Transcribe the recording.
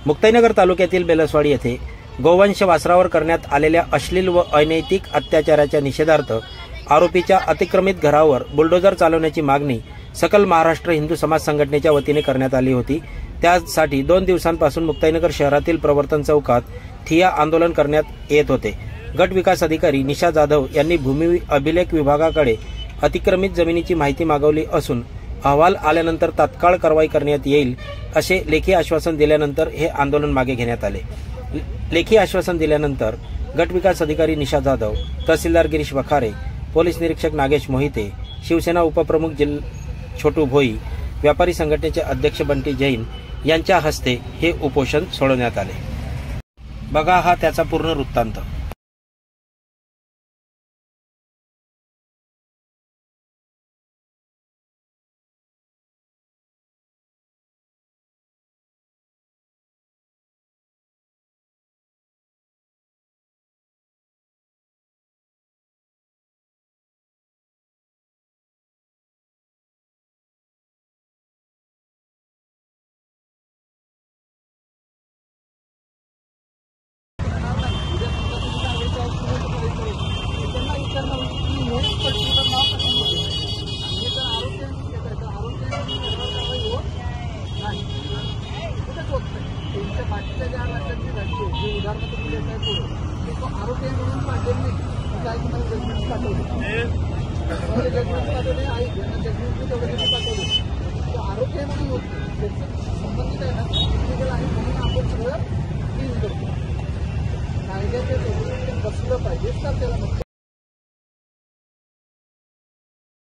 मुक्ताईनगर तालुक्यातील बेलसवाडी येथे गोवंश वासरावर करण्यात आलेल्या अश्लील व अनैतिक अत्याचाराच्या निषेधार्थ आरोपीच्या अतिक्रमित घरावर बुलडोजर चालवण्याची मागणी सकल महाराष्ट्र हिंदू समाज संघटनेच्या वतीने करण्यात आली होती। त्यासाठी 2 दिवसांपासून मुक्ताईनगर शहरातील प्रवर्तन चौकात ठिय्या आंदोलन करण्यात येत होते। गट विकास अधिकारी निशा जाधव यांनी भूमी अभिलेख विभागाकडे अतिक्रमित जमिनीची माहिती मागवली असून अहवाल आल्यानंतर तात्काळ कारवाई करण्यात येईल असे लेखी आश्वासन दिल्यानंतर हे आंदोलन मागे घेण्यात आले। लेखी आश्वासन दिल्यानंतर गट विकास अधिकारी निशा जाधव, तहसीलदार गिरीश वखारे, पोलीस निरीक्षक नागेश मोहिते, शिवसेना उपप्रमुख छोटू भोई, व्यापारी संघटनेचे अध्यक्ष बंटी जैन यांच्या हस्ते हे उपोषण सोडवण्यात आले। बघा हा त्याचा पूर्ण वृत्तांत। आरोपी म्हणून